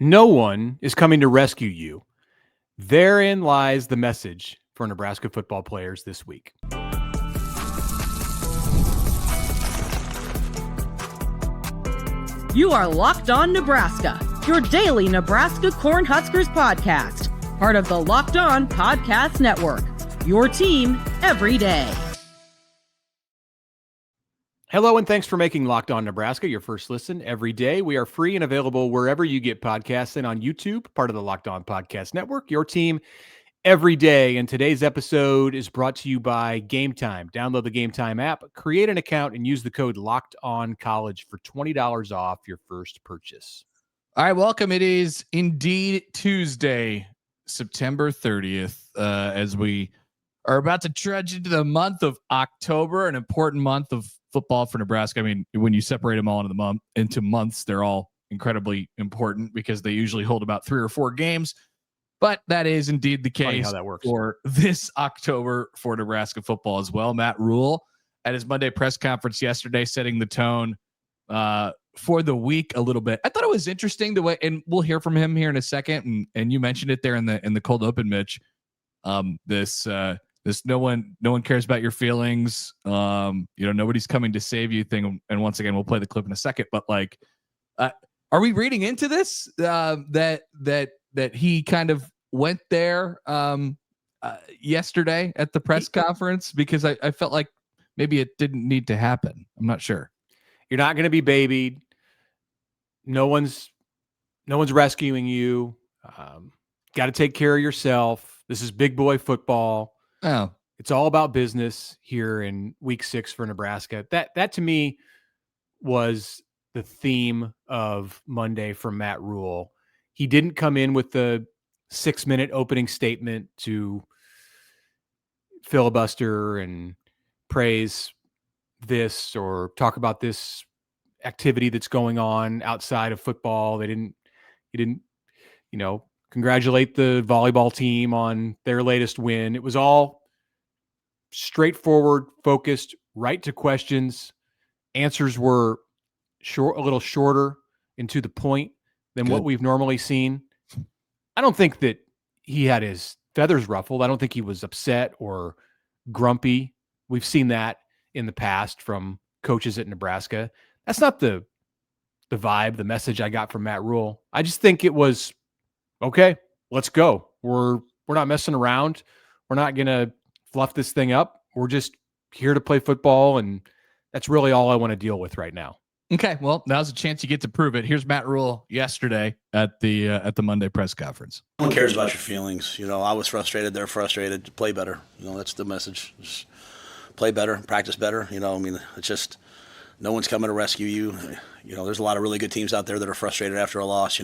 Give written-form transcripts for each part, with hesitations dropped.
No one is coming to rescue you. Therein lies the message for Nebraska football players this week. You are Locked On Nebraska, your daily Nebraska Cornhuskers podcast, part of the Locked On Podcast Network, your team every day. Hello, and thanks for making Locked On Nebraska your first listen every day. We are free and available wherever you get podcasts and on YouTube, part of the Locked On Podcast Network, your team every day. And today's episode is brought to you by Game Time. Download the Game Time app, create an account, and use the code LOCKEDONCollege for $20 off your first purchase. All right, welcome. It is indeed Tuesday, September 30th, as we are about to trudge into the month of October, an important month of football for Nebraska. I mean, when you separate them all into months, they're all incredibly important because they usually hold about 3 or 4 games. But that is indeed the case for this October for Nebraska football as well. Matt Rhule at his Monday press conference yesterday, setting the tone for the week a little bit. I thought it was interesting the way, and we'll hear from him here in a second. And you mentioned it there in the cold open, Mitch. This no one cares about your feelings. Nobody's coming to save you thing. And once again, we'll play the clip in a second. But are we reading into this that he kind of went there yesterday at the press conference? Because I felt like maybe it didn't need to happen. I'm not sure. You're not going to be babied. No one's rescuing you. Got to take care of yourself. This is big boy football. Oh, it's all about business here in week 6 for Nebraska. That to me was the theme of Monday from Matt Rhule. He didn't come in with the 6-minute opening statement to filibuster and praise this or talk about this activity that's going on outside of football. He didn't, congratulate the volleyball team on their latest win. It was all straightforward, focused, right to questions. Answers were a little shorter and to the point than what we've normally seen. I don't think that he had his feathers ruffled. I don't think he was upset or grumpy. We've seen that in the past from coaches at Nebraska. That's not the vibe, the message I got from Matt Rhule. I just think it was, okay, let's go. We're not messing around. We're not going to fluff this thing up. We're just here to play football, and that's really all I want to deal with right now. Okay, well, now's a chance you get to prove it. Here's Matt Rhule yesterday at the Monday press conference. No one cares about your feelings. I was frustrated. They're frustrated. Play better. That's the message. Just play better, practice better. It's just no one's coming to rescue you. There's a lot of really good teams out there that are frustrated after a loss.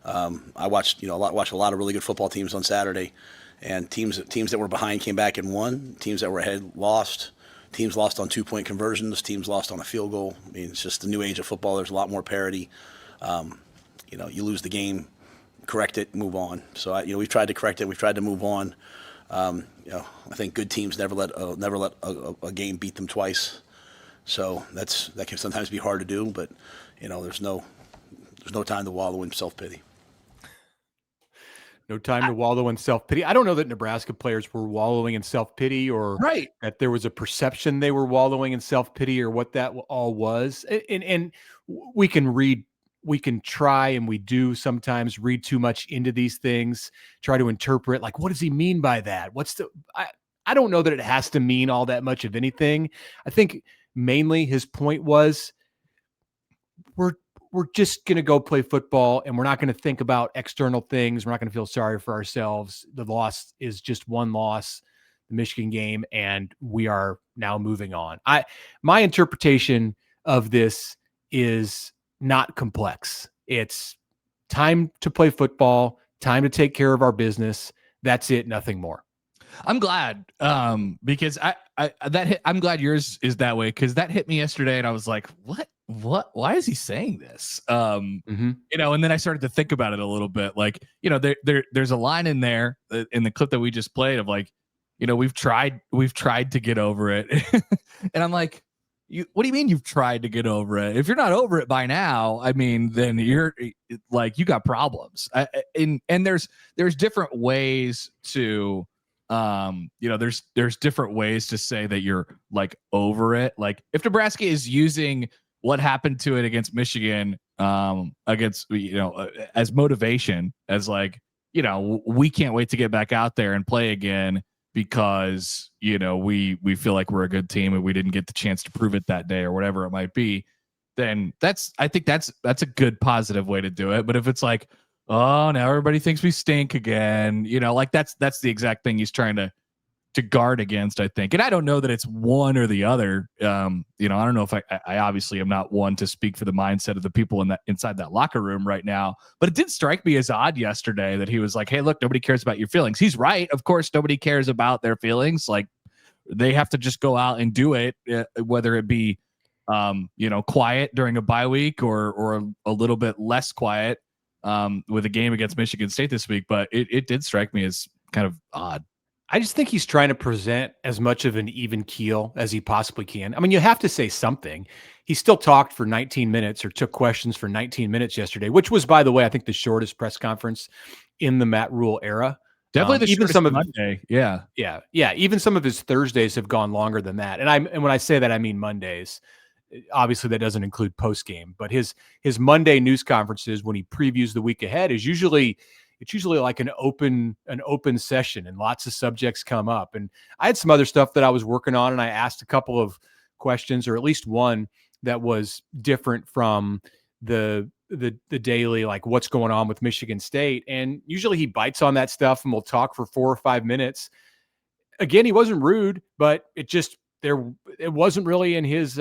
I watched a lot of really good football teams on Saturday, and teams that were behind came back and won. Teams that were ahead lost. Teams lost on 2-point conversions. Teams lost on a field goal. I mean, it's just the new age of football. There's a lot more parity. You lose the game, correct it, move on. So we've tried to correct it. We've tried to move on. I think good teams never let a game beat them twice. So that can sometimes be hard to do. But there's no time to wallow in self-pity. No time to wallow in self-pity. I don't know that Nebraska players were wallowing in self-pity or that there was a perception they were wallowing in self-pity or what that all was. And we can try, and we do sometimes read too much into these things, try to interpret, like, what does he mean by that? I don't know that it has to mean all that much of anything. I think mainly his point was we're just going to go play football, and we're not going to think about external things. We're not going to feel sorry for ourselves. The loss is just one loss, the Michigan game, and we are now moving on. My interpretation of this is not complex. It's time to play football, time to take care of our business. That's it, nothing more. I'm glad because I'm glad yours is that way, because that hit me yesterday and I was like, what, why is he saying this? And then I started to think about it a little bit. Like, there's a line in there in the clip that we just played of like, we've tried to get over it. And I'm like, What do you mean you've tried to get over it? If you're not over it by now, I mean, then you're like, you got problems. And there's different ways to, there's different ways to say that you're like over it. Like if Nebraska is using what happened to it against Michigan, as motivation, as like, we can't wait to get back out there and play again, because we feel like we're a good team and we didn't get the chance to prove it that day, or whatever it might be, then I think that's a good positive way to do it. But if it's like, oh, now everybody thinks we stink again, like that's the exact thing he's trying to guard against, I think. And I don't know that it's one or the other. I don't know if I obviously am not one to speak for the mindset of the people inside that locker room right now, but it did strike me as odd yesterday that he was like, hey, look, nobody cares about your feelings. He's right. Of course, nobody cares about their feelings. Like, they have to just go out and do it, whether it be, quiet during a bye week or a little bit less quiet with a game against Michigan State this week. But it did strike me as kind of odd. I just think he's trying to present as much of an even keel as he possibly can. I mean, you have to say something. He still talked for 19 minutes or took questions for 19 minutes yesterday, which was, by the way, I think the shortest press conference in the Matt Rhule era. Definitely the even shortest some of Monday. Yeah. Even some of his Thursdays have gone longer than that. And when I say that, I mean Mondays. Obviously, that doesn't include post game, but his Monday news conferences when he previews the week ahead is usually like an open session, and lots of subjects come up. And I had some other stuff that I was working on, and I asked a couple of questions, or at least one that was different from the daily, like what's going on with Michigan State. And usually he bites on that stuff and we'll talk for 4 or 5 minutes. Again, he wasn't rude, but it wasn't really in his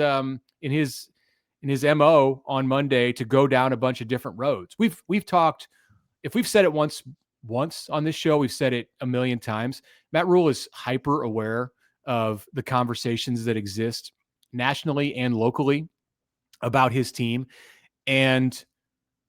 MO on Monday to go down a bunch of different roads. We've talked. If we've said it once on this show, we've said it a million times. Matt Rhule is hyper aware of the conversations that exist nationally and locally about his team. And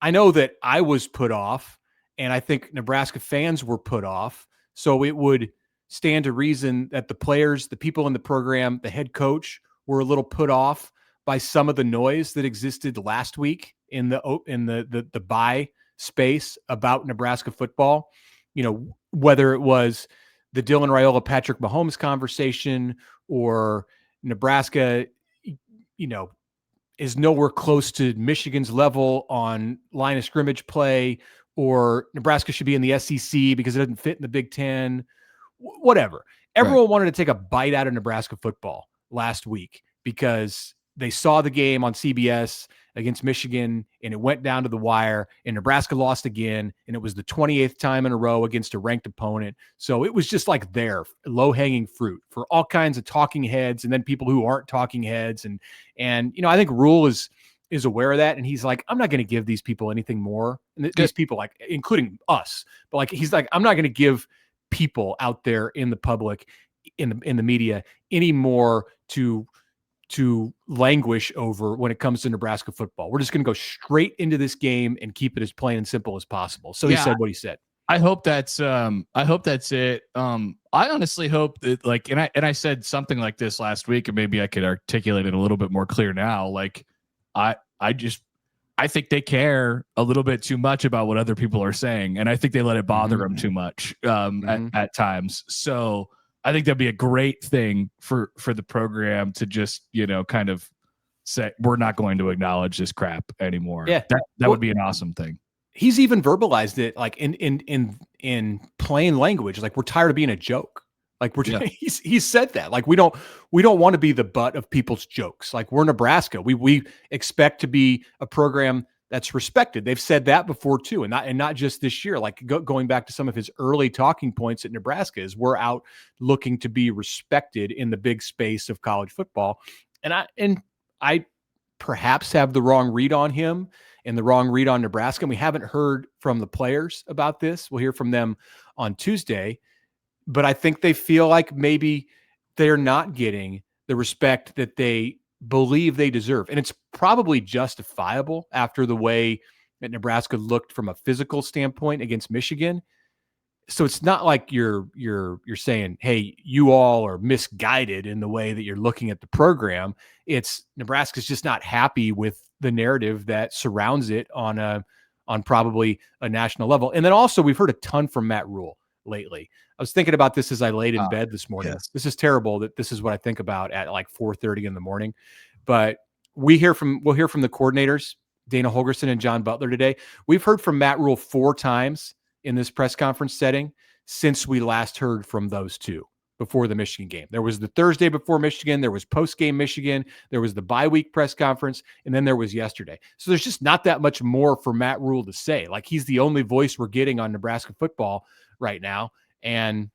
I know that I was put off, and I think Nebraska fans were put off. So it would stand to reason that the players, the people in the program, the head coach were a little put off by some of the noise that existed last week in the bye space about Nebraska football. Whether it was the Dylan Raiola, Patrick Mahomes conversation, or Nebraska, is nowhere close to Michigan's level on line of scrimmage play, or Nebraska should be in the SEC because it doesn't fit in the Big Ten, whatever. Everyone wanted to take a bite out of Nebraska football last week because they saw the game on CBS against Michigan, and it went down to the wire, and Nebraska lost again, and it was the 28th time in a row against a ranked opponent. So it was just like low-hanging fruit for all kinds of talking heads, and then people who aren't talking heads. And I think Rhule is aware of that, and he's like, I'm not going to give these people anything more. And these people, like, including us, but like, he's like, I'm not going to give people out there in the public, in the media, any more to languish over when it comes to Nebraska football. We're just going to go straight into this game and keep it as plain and simple as possible. So he said what he said. I hope that's it. I honestly hope that, like, and I said something like this last week, and maybe I could articulate it a little bit more clear now. Like, I think they care a little bit too much about what other people are saying, and I think they let it bother them too much at times. So I think that'd be a great thing for the program to just, kind of say, we're not going to acknowledge this crap anymore. Yeah. That would be an awesome thing. He's even verbalized it like in plain language. Like, we're tired of being a joke. Like, he's said that, like, we don't want to be the butt of people's jokes. Like, we're Nebraska. We expect to be a program that's respected. They've said that before too. And not just this year, like going back to some of his early talking points at Nebraska, is we're out looking to be respected in the big space of college football. And I perhaps have the wrong read on him and the wrong read on Nebraska. And we haven't heard from the players about this. We'll hear from them on Tuesday, but I think they feel like maybe they're not getting the respect that they believe they deserve. And it's probably justifiable after the way that Nebraska looked from a physical standpoint against Michigan. So it's not like you're saying, hey, you all are misguided in the way that you're looking at the program. It's Nebraska's just not happy with the narrative that surrounds it on probably a national level. And then also we've heard a ton from Matt Rhule lately. I was thinking about this as I laid in bed this morning. Yes. This is terrible that this is what I think about at like 4:30 in the morning. But we'll hear from the coordinators, Dana Holgorsen and John Butler today. We've heard from Matt Rhule 4 times in this press conference setting since we last heard from those two before the Michigan game. There was the Thursday before Michigan, there was post-game Michigan, there was the bye week press conference, and then there was yesterday. So there's just not that much more for Matt Rhule to say. Like, he's the only voice we're getting on Nebraska football right now, and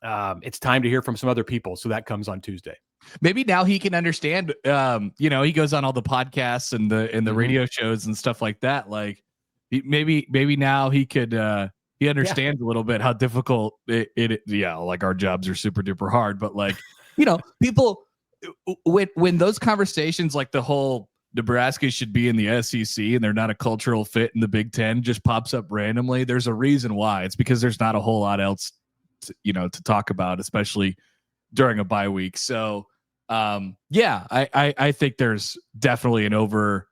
it's time to hear from some other people. So that comes on Tuesday. Maybe now he can understand. He goes on all the podcasts and the radio shows and stuff like that. Like, maybe now he could he understands a little bit how difficult it like our jobs are super duper hard, but like, people when those conversations, like the whole Nebraska should be in the SEC and they're not a cultural fit in the Big Ten, just pops up randomly. There's a reason why. It's because there's not a whole lot else to talk about, especially during a bye week. So I think there's definitely not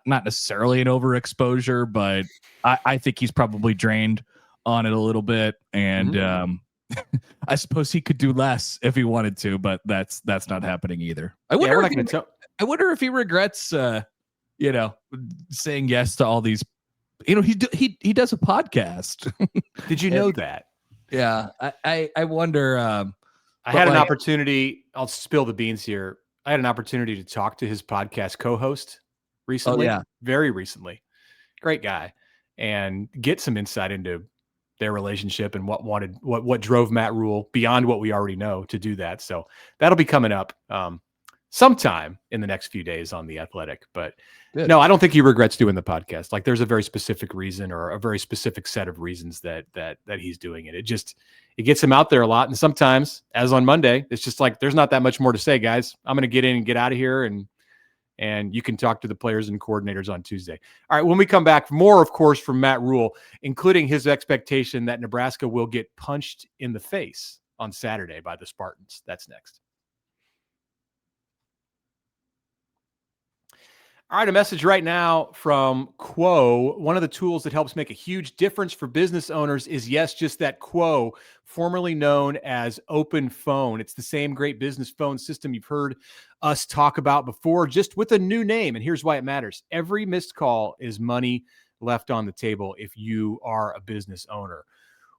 necessarily an overexposure, but I think he's probably drained on it a little bit. And I suppose he could do less if he wanted to, but that's not happening either. I wonder if he regrets saying yes to all these. He does a podcast. Did you know that? Yeah. I wonder. I had an opportunity. I'll spill the beans here. I had an opportunity to talk to his podcast co-host recently. Oh, yeah. Very recently. Great guy. And get some insight into their relationship and what drove Matt Rhule beyond what we already know to do that. So that'll be coming up sometime in the next few days on The Athletic. But no, I don't think he regrets doing the podcast. Like, there's a very specific reason or a very specific set of reasons that he's doing it. It gets him out there a lot. And sometimes, as on Monday, it's just like, there's not that much more to say, guys. I'm going to get in and get out of here. And you can talk to the players and coordinators on Tuesday. All right. When we come back, more, of course, from Matt Rhule, including his expectation that Nebraska will get punched in the face on Saturday by the Spartans. That's next. All right, a message right now from Quo. One of the tools that helps make a huge difference for business owners is, yes, just that Quo, formerly known as Open Phone. It's the same great business phone system you've heard us talk about before, just with a new name. And here's why it matters. Every missed call is money left on the table if you are a business owner.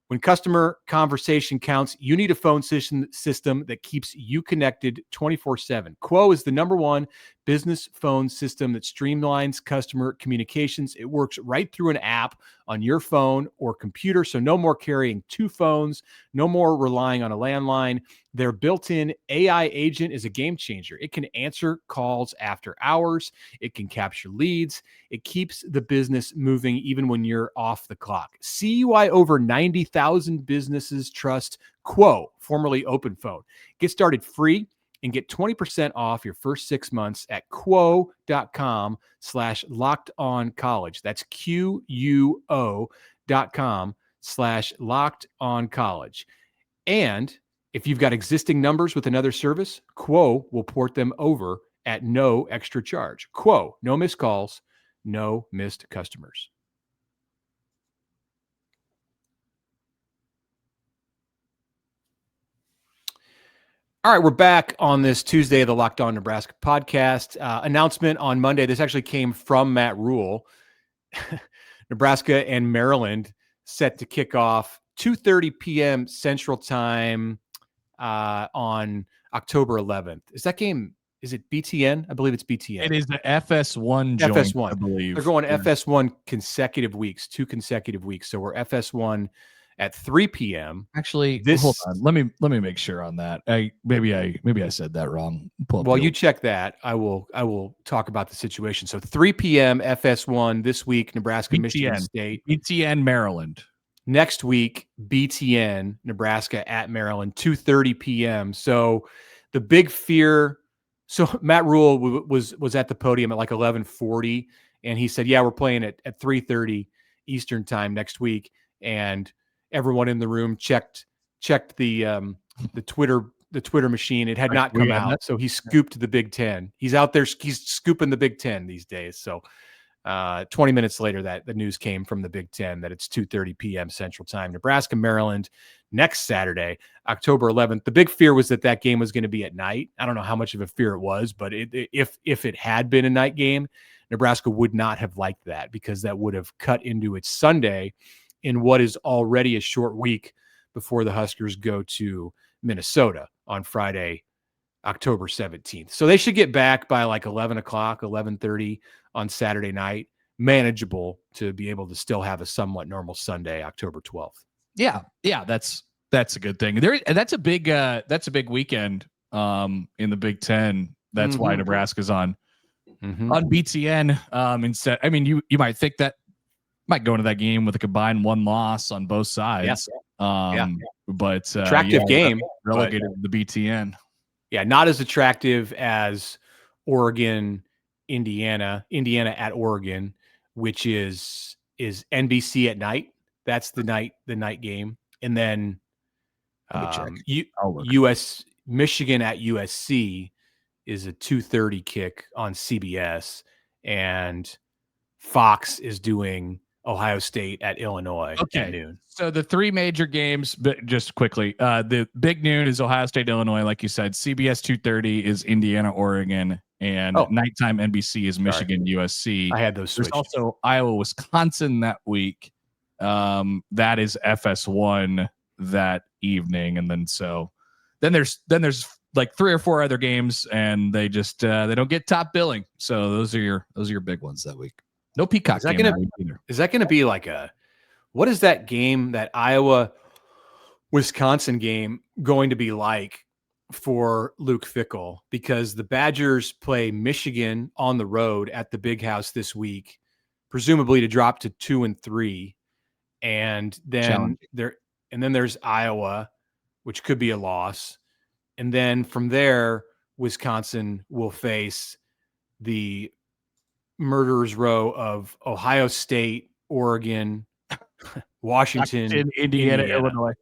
When customer conversation counts, you need a phone system that keeps you connected 24/7. Quo is the #1 business phone system that streamlines customer communications. It works right through an app on your phone or computer, so no more carrying 2 phones, no more relying on a landline. Their built-in AI agent is a game changer. It can answer calls after hours. It can capture leads. It keeps the business moving even when you're off the clock. See why over 90,000 businesses trust Quo, formerly Open Phone. Get started free and get 20% off your first 6 months at quo.com/lockedoncollege. That's QUO.com/lockedoncollege. And if you've got existing numbers with another service, Quo will port them over at no extra charge. Quo, no missed calls, no missed customers. All right, we're back on this Tuesday of the Locked On Nebraska podcast. Announcement on Monday. This actually came from Matt Rhule. Nebraska and Maryland set to kick off 2:30 p.m. Central Time on October 11th. Is that game? Is it BTN? I believe it's BTN. It is the FS1 joint, FS1. I believe. They're going FS1 consecutive weeks, 2 consecutive weeks. So we're FS1 at 3 p.m. Actually, hold on. Let me make sure on that. Maybe I said that wrong. Well, you check that. I will talk about the situation. So 3 p.m. FS1 this week, Nebraska, BTN, Michigan State. BTN, Maryland. Next week, BTN, Nebraska at Maryland, 2:30 p.m. So the big fear. So Matt Rhule was at the podium at like 11:40, and he said, "Yeah, we're playing at 3:30 Eastern time next week." and everyone in the room checked the Twitter machine. It had not come out, so he scooped the Big Ten. He's out there, he's scooping the Big Ten these days. So 20 minutes later, that the news came from the Big Ten that it's 2:30 p.m. Central Time. Nebraska, Maryland, next Saturday, October 11th. The big fear was that game was going to be at night. I don't know how much of a fear it was, but if it had been a night game, Nebraska would not have liked that, because that would have cut into its Sunday in what is already a short week before the Huskers go to Minnesota on Friday, October 17th. So they should get back by like 11 o'clock, 11:30 on Saturday night, manageable to be able to still have a somewhat normal Sunday, October 12th. Yeah. That's a good thing. That's a big weekend in the Big Ten. That's why Nebraska's on BTN instead. I mean, you might think that might go into that game with a combined 1 loss on both sides. But attractive game, relegated to the BTN. Yeah, not as attractive as Oregon, Indiana at Oregon, which is NBC at night. That's the night game. And then US Michigan at USC is a 2:30 kick on CBS, and Fox is doing Ohio State at Illinois at noon. So the 3 major games, but just quickly, the big noon is Ohio State, Illinois, like you said. CBS 2:30 is Indiana, Oregon, and nighttime NBC is Michigan, USC. I had those switched. There's also Iowa, Wisconsin that week. That is FS1 that evening, and then there's like 3 or 4 other games, and they just they don't get top billing. So those are your big ones that week. No Peacock. Is that going to be like what is that game, that Iowa Wisconsin game, going to be like for Luke Fickell? Because the Badgers play Michigan on the road at the Big House this week, presumably to drop to 2-3. And then there's Iowa, which could be a loss. And then from there, Wisconsin will face the murderer's row of Ohio State, Oregon, Washington, Indiana. Illinois.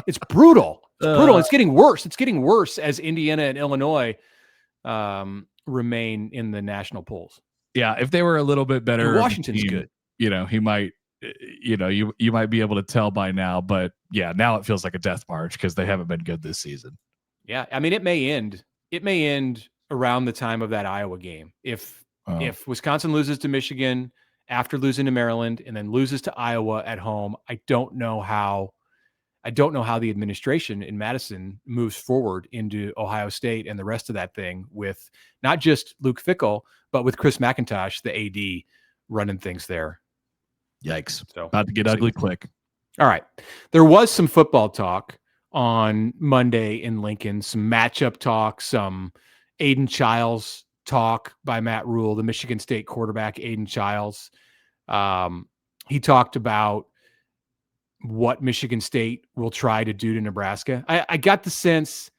It's brutal. It's brutal. It's getting worse. It's getting worse as Indiana and Illinois remain in the national polls. Yeah, if they were a little bit better, Washington's good. He might. You might be able to tell by now, but yeah, now it feels like a death march because they haven't been good this season. Yeah, I mean, it may end around the time of that Iowa game. If Wisconsin loses to Michigan after losing to Maryland and then loses to Iowa at home, I don't know how the administration in Madison moves forward into Ohio State and the rest of that thing with not just Luke Fickell, but with Chris McIntosh, the AD, running things there. Yikes. So about to get ugly quick. All right. There was some football talk on Monday in Lincoln, some matchup talk, some Aiden Childs talk by Matt Rhule, the Michigan State quarterback, Aiden Childs. He talked about what Michigan State will try to do to Nebraska. I got the sense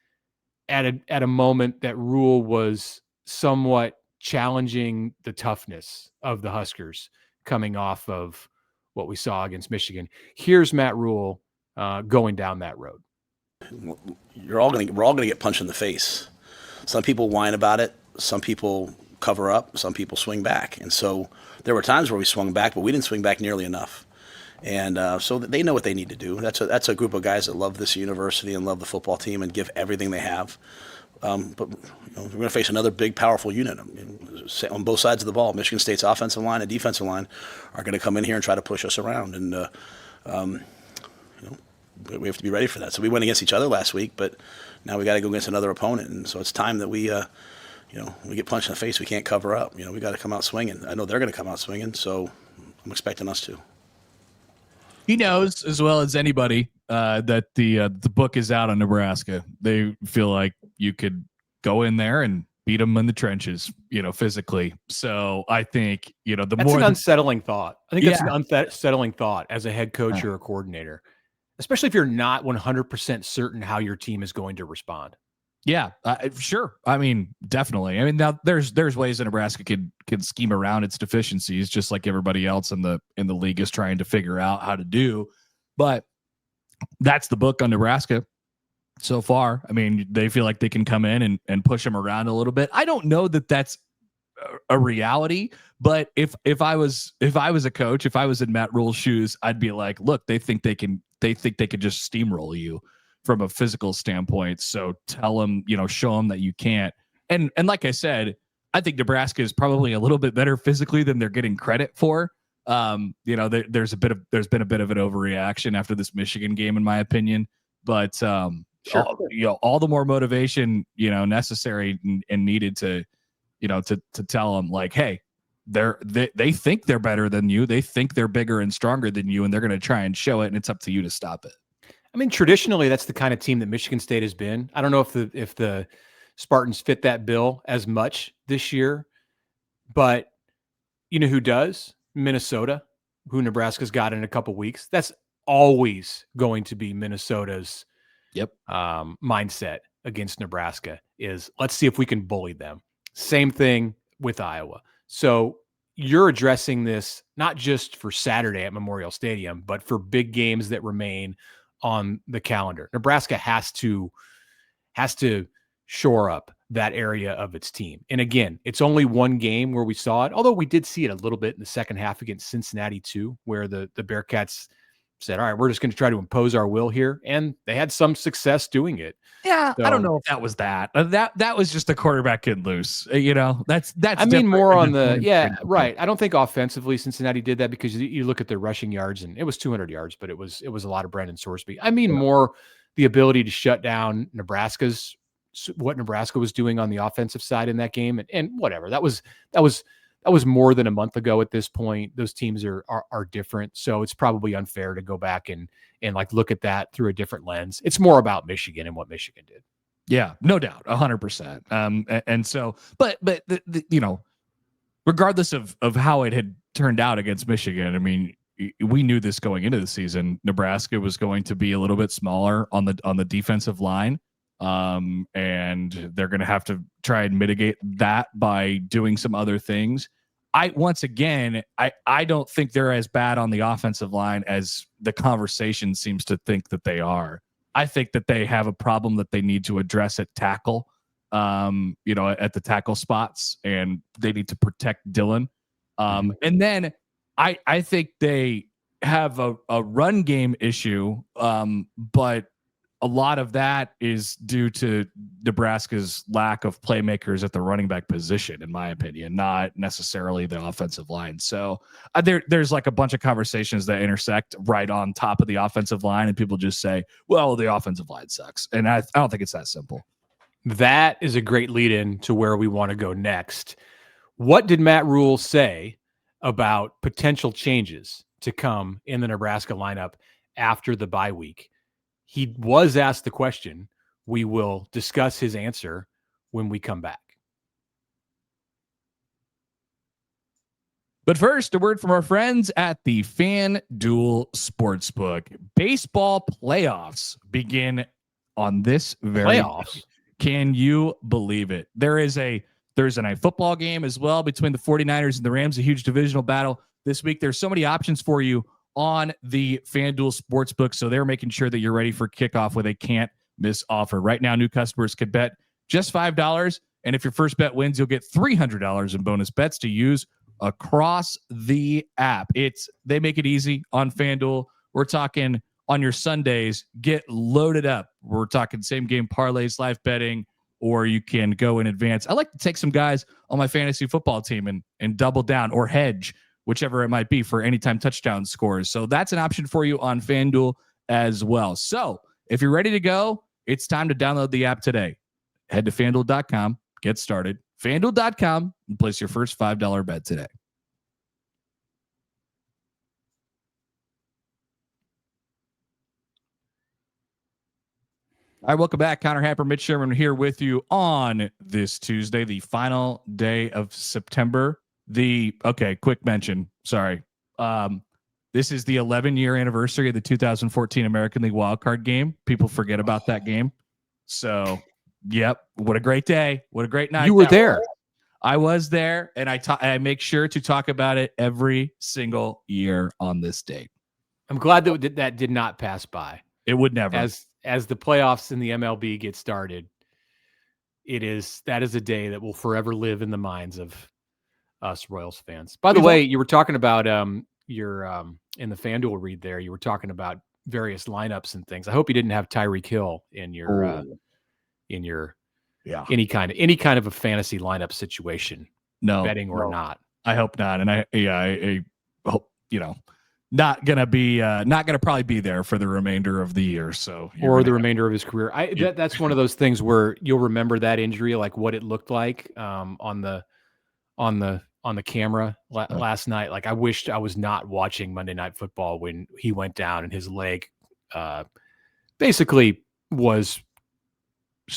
at a moment that Rhule was somewhat challenging the toughness of the Huskers coming off of what we saw against Michigan. Here's Matt Rhule going down that road. We're all going to get punched in the face. Some people whine about it. Some people cover up. Some people swing back. And so there were times where we swung back, but we didn't swing back nearly enough. And so they know what they need to do. That's a group of guys that love this university and love the football team and give everything they have. But we're going to face another big, powerful unit on both sides of the ball. Michigan State's offensive line and defensive line are going to come in here and try to push us around. And we have to be ready for that. So we went against each other last week, but now we got to go against another opponent. And so it's time that we get punched in the face. We can't cover up. We got to come out swinging. I know they're going to come out swinging, so I'm expecting us to. He knows as well as anybody that the book is out on Nebraska. They feel like you could go in there and beat them in the trenches, physically. So I think, that's an unsettling thought. I think that's an unsettling thought as a head coach or a coordinator, especially if you're not 100% certain how your team is going to respond. Yeah, sure. I mean, definitely. I mean, now there's ways that Nebraska can scheme around its deficiencies, just like everybody else in the league is trying to figure out how to do. But that's the book on Nebraska so far. I mean, they feel like they can come in and push them around a little bit. I don't know that that's a reality, but if I was a coach, if I was in Matt Rhule's shoes, I'd be like, look, they think they could just steamroll you from a physical standpoint. So tell them, show them that you can't. And like I said, I think Nebraska is probably a little bit better physically than they're getting credit for. There's been a bit of an overreaction after this Michigan game, in my opinion. But Sure. all the more motivation, necessary and needed to tell them, like, hey, they think they're better than you. They think they're bigger and stronger than you, and they're going to try and show it. And it's up to you to stop it. I mean, traditionally, that's the kind of team that Michigan State has been. I don't know if the Spartans fit that bill as much this year, but you know who does? Minnesota, who Nebraska's got in a couple weeks. That's always going to be Minnesota's mindset against Nebraska is, let's see if we can bully them. Same thing with Iowa. So you're addressing this not just for Saturday at Memorial Stadium, but for big games that remain on the calendar. Nebraska has to shore up that area of its team. And again, it's only one game where we saw it, although we did see it a little bit in the second half against Cincinnati too, where the Bearcats said, all right, we're just going to try to impose our will here. And they had some success doing it. Yeah. So, I don't know if that was that. That was just the quarterback getting loose. That's I mean, more on the, right. I don't think offensively Cincinnati did that, because you look at their rushing yards and it was 200 yards, but it was a lot of Brendan Sorsby. I mean, more the ability to shut down what Nebraska was doing on the offensive side in that game, and whatever. That was more than a month ago at this point. Those teams are different. So it's probably unfair to go back and like look at that through a different lens. It's more about Michigan and what Michigan did. Yeah, no doubt, 100%. And so, but regardless of how it had turned out against Michigan, I mean, we knew this going into the season. Nebraska was going to be a little bit smaller on the defensive line. And they're going to have to try and mitigate that by doing some other things. I don't think they're as bad on the offensive line as the conversation seems to think that they are. I think that they have a problem that they need to address at tackle, at the tackle spots, and they need to protect Dylan. And then I think they have a run game issue, but a lot of that is due to Nebraska's lack of playmakers at the running back position, in my opinion, not necessarily the offensive line. So there's like a bunch of conversations that intersect right on top of the offensive line, and people just say, well, the offensive line sucks. And I don't think it's that simple. That is a great lead in to where we want to go next. What did Matt Rhule say about potential changes to come in the Nebraska lineup after the bye week? He was asked the question. We will discuss his answer when we come back. But first, a word from our friends at the FanDuel Sportsbook. Baseball playoffs begin on this very playoffs. Can you believe it? There is a Thursday night football game as well between the 49ers and the Rams, a huge divisional battle this week. There's so many options for you on the FanDuel Sportsbook, so they're making sure that you're ready for kickoff with a can't miss offer. Right now, new customers could bet just $5, and if your first bet wins, you'll get $300 in bonus bets to use across the app. They make it easy on FanDuel. We're talking on your Sundays, get loaded up. We're talking same game parlays, live betting, or you can go in advance. I like to take some guys on my fantasy football team and double down or hedge, whichever it might be, for anytime touchdown scores. So that's an option for you on FanDuel as well. So if you're ready to go, it's time to download the app today. Head to FanDuel.com, get started. FanDuel.com, and place your first $5 bet today. All right, welcome back. Connor Happer, Mitch Sherman here with you on this Tuesday, the final day of September. Quick mention. Sorry. This is the 11-year anniversary of the 2014 American League wildcard game. People forget about that game. So Yep. What a great day. What a great night. You were there. I was there, and I make sure to talk about it every single year on this date. I'm glad that did not pass by. It would never. As the playoffs in the MLB get started, that is a day that will forever live in the minds of us Royals fans. By the way, you were talking about your in the FanDuel read there, you were talking about various lineups and things. I hope you didn't have Tyreek Hill in your any kind of a fantasy lineup situation. No, betting or not. I hope not. And I hope, not gonna probably be there for the remainder of the year. So or the remainder of his career. That's one of those things where you'll remember that injury, like what it looked like on the camera last night. Like I wished I was not watching Monday Night Football when he went down and his leg basically was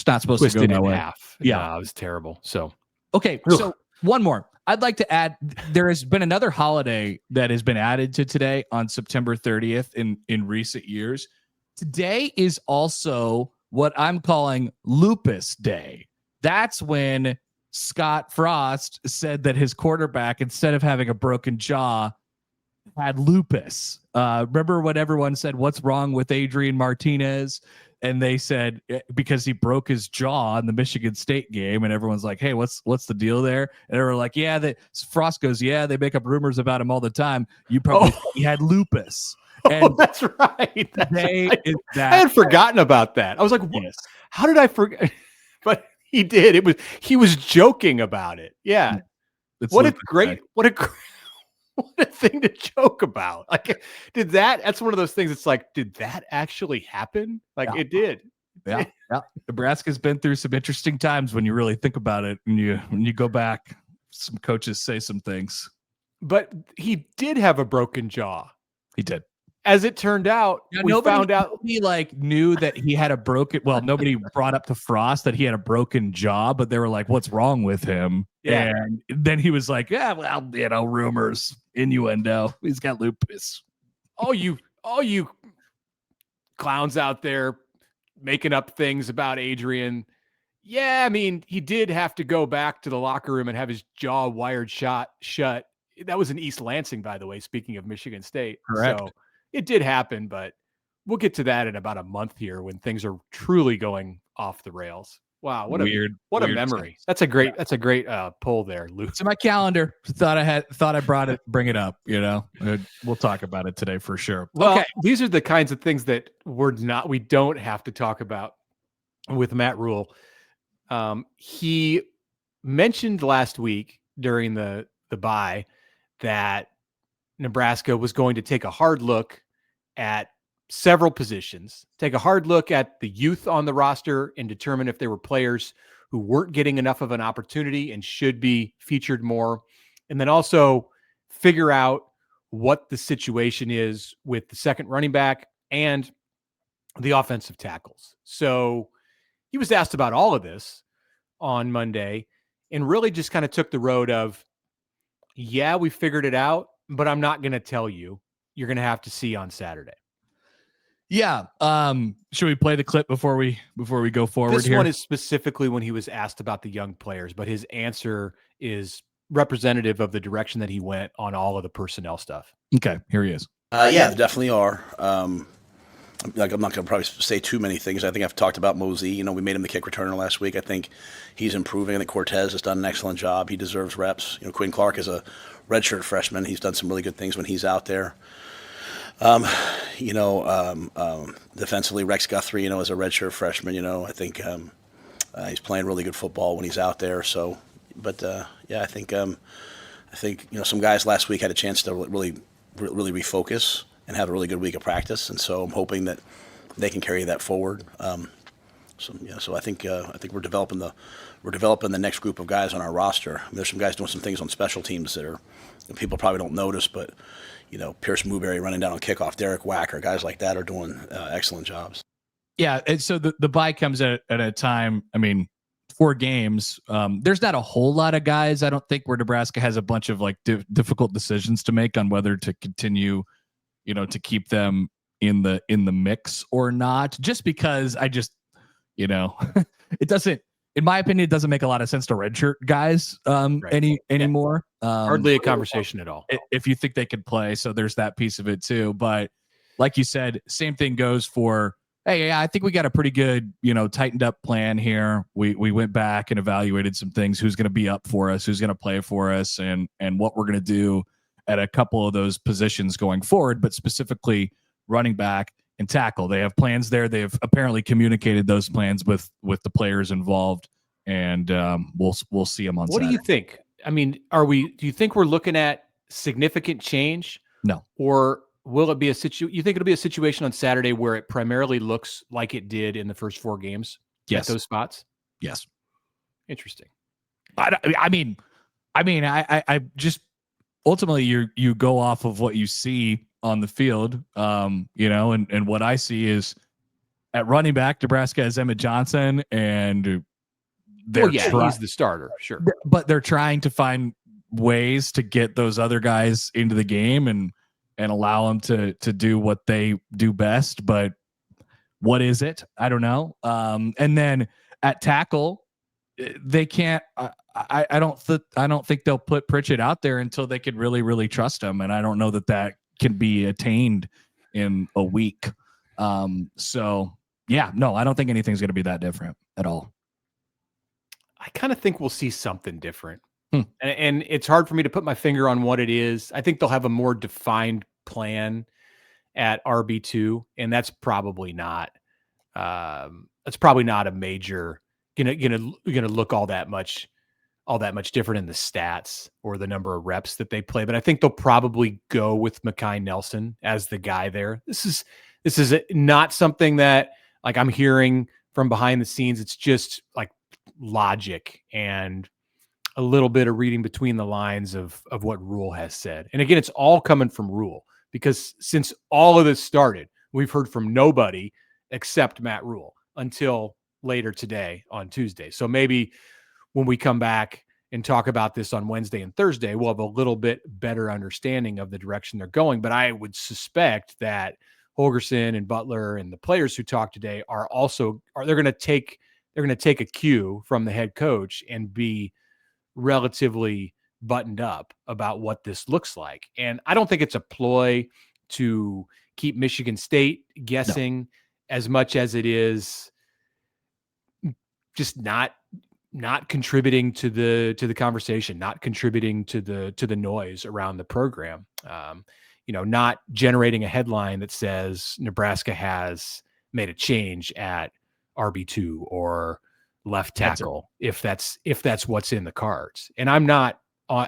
not supposed to go in half. Yeah, it was terrible. So okay, so one more. I'd like to add, there has been another holiday that has been added to today on September 30th in recent years. Today is also what I'm calling Lupus Day. That's when Scott Frost said that his quarterback, instead of having a broken jaw, had lupus. Remember when everyone said, "What's wrong with Adrian Martinez?" And they said because he broke his jaw in the Michigan State game, and everyone's like, "Hey, what's the deal there?" And they were like, "Yeah." Frost goes, "Yeah, they make up rumors about him all the time. You probably he had lupus." And that's right. I had forgotten about that. I was like, yes. How did I forget? But he did. He was joking about it. Yeah. What a thing to joke about. Like, that's one of those things. It's like, did that actually happen? Like it did. Yeah. Nebraska's been through some interesting times when you really think about it. And when you go back, some coaches say some things. But he did have a broken jaw. He did. As it turned out, nobody knew that he had a broken. Well, nobody brought up to Frost that he had a broken jaw, but they were like, "What's wrong with him?" Yeah. And then he was like, "Yeah, well, rumors, innuendo. He's got lupus." All you clowns out there making up things about Adrian. Yeah, I mean, he did have to go back to the locker room and have his jaw wired shut. That was in East Lansing, by the way. Speaking of Michigan State, correct. So, it did happen, but we'll get to that in about a month here when things are truly going off the rails. Wow, what a memory. That's a great pull there, Luke. It's in my calendar. Thought I bring it up, We'll talk about it today for sure. Well, okay. These are the kinds of things that we don't have to talk about with Matt Rhule. He mentioned last week during the bye that Nebraska was going to take a hard look at several positions, take a hard look at the youth on the roster and determine if there were players who weren't getting enough of an opportunity and should be featured more. And then also figure out what the situation is with the second running back and the offensive tackles. So he was asked about all of this on Monday and really just kind of took the road of, yeah, we figured it out, but I'm not going to tell you. You're going to have to see on Saturday. Yeah. Should we play the clip before we go forward? This one is specifically when he was asked about the young players, but his answer is representative of the direction that he went on all of the personnel stuff. Okay, here he is. Yeah, there definitely are. I'm not going to probably say too many things. I think I've talked about Mosey. We made him the kick returner last week. I think he's improving. I think Cortez has done an excellent job. He deserves reps. Quinn Clark is a redshirt freshman. He's done some really good things when he's out there. Defensively, Rex Guthrie, is a redshirt freshman. I think he's playing really good football when he's out there. So, but I think some guys last week had a chance to really refocus and have a really good week of practice, and so I'm hoping that they can carry that forward. So I think we're developing the next group of guys on our roster. There's some guys doing some things on special teams that people probably don't notice, but Pierce Mooberry running down on kickoff, Derek Wacker, guys like that are doing excellent jobs. Yeah, and so the bye comes at a time. I mean, 4 games. There's not a whole lot of guys. I don't think where Nebraska has a bunch of difficult decisions to make on whether to continue, to keep them in the mix or not. Just because I just, it doesn't, in my opinion, it doesn't make a lot of sense to redshirt guys anymore. Hardly a conversation at all. If you think they could play. So there's that piece of it too. But like you said, same thing goes for, hey, I think we got a pretty good, tightened up plan here. We went back and evaluated some things, who's going to be up for us, who's going to play for us, and what we're going to do at a couple of those positions going forward, but specifically running back and tackle. They have plans there. They've apparently communicated those plans with the players involved, and we'll see them on Saturday. What do you think? I mean, do you think we're looking at significant change? No. Or will it be you think it'll be a situation on Saturday where it primarily looks like it did in the first 4 games? Yes. At those spots? Yes. Interesting. I mean, I just ultimately you go off of what you see on the field, and what I see is at running back, Nebraska has Emmett Johnson, and he's the starter, sure, but they're trying to find ways to get those other guys into the game and allow them to do what they do best. But what is it? I don't know. And then at tackle, they can't. I don't think they'll put Pritchett out there until they could really, really trust him. And I don't know that can be attained in a week. So yeah, no, I don't think anything's going to be that different at all. I kind of think we'll see something different. And it's hard for me to put my finger on what it is. I think they'll have a more defined plan at RB2, and that's probably not a major gonna look all that much different in the stats or the number of reps that they play. But I think they'll probably go with Mekhi Nelson as the guy there. This is not something that like I'm hearing from behind the scenes. It's just like logic and a little bit of reading between the lines of what Rhule has said. And again, it's all coming from Rhule, because since all of this started, we've heard from nobody except Matt Rhule until later today on Tuesday. So maybe when we come back and talk about this on Wednesday and Thursday, we'll have a little bit better understanding of the direction they're going. But I would suspect that Holgorsen and Butler and the players who talked today they're going to take a cue from the head coach and be relatively buttoned up about what this looks like. And I don't think it's a ploy to keep Michigan State guessing as much as it is just not contributing to the conversation, not contributing to the noise around the program. Not generating a headline that says Nebraska has made a change at RB2 or left tackle, if that's what's in the cards. And I'm not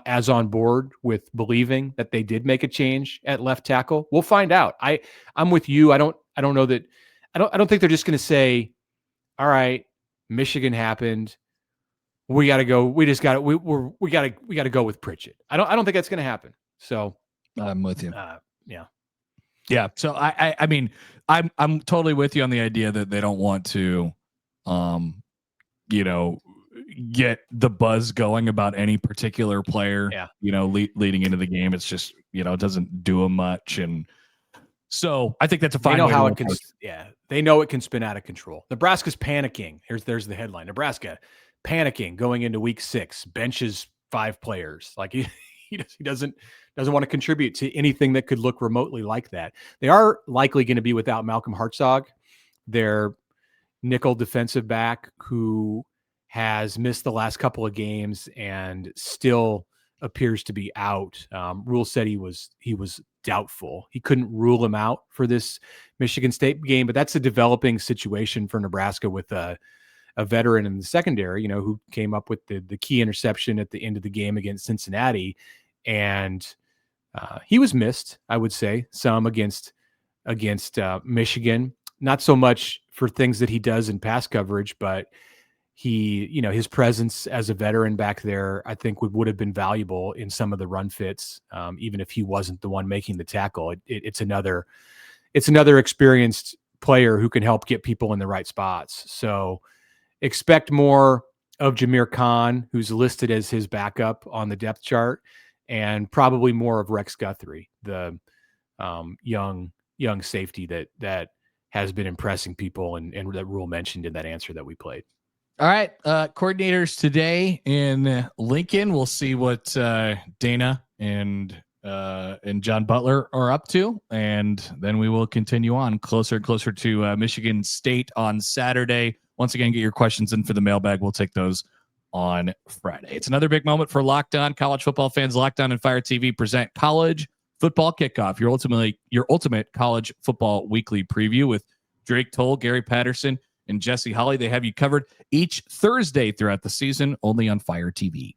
as on board with believing that they did make a change at left tackle. We'll find out. I'm with you. I don't know that. I don't think they're just going to say, all right, Michigan happened, we got to go. We got to go with Pritchett. I don't think that's going to happen. So I'm with you. Yeah. So I mean, I'm totally with you on the idea that they don't want to, get the buzz going about any particular player. Yeah. Leading into the game, it's just it doesn't do them much, and so I think that's a fine. They know how it can. Yeah, they know it can spin out of control. Nebraska's panicking. There's the headline. Nebraska panicking going into week 6. Benches 5 players. Like he doesn't want to contribute to anything that could look remotely like that. They are likely going to be without Malcolm Hartzog, their nickel defensive back, who has missed the last couple of games and still appears to be out. Rhule said he was doubtful. He couldn't rule him out for this Michigan State game, but that's a developing situation for Nebraska with a veteran in the secondary, who came up with the key interception at the end of the game against Cincinnati. And he was missed, I would say, some against Michigan, not so much for things that he does in pass coverage, but his presence as a veteran back there, I think would have been valuable in some of the run fits, even if he wasn't the one making the tackle. It's another experienced player who can help get people in the right spots. So expect more of Jameer Khan, who's listed as his backup on the depth chart, and probably more of Rex Guthrie, the young safety that has been impressing people and that Rhule mentioned in that answer that we played. All right. Coordinators today in Lincoln. We'll see what Dana and John Butler are up to. And then we will continue on closer and closer to Michigan State on Saturday. Once again, get your questions in for the mailbag. We'll take those on Friday. It's another big moment for Locked On college football fans. Locked On and Fire TV present College Football Kickoff, your ultimate college football weekly preview with Drake Toll, Gary Patterson, and Jesse Holley. They have you covered each Thursday throughout the season, only on Fire TV.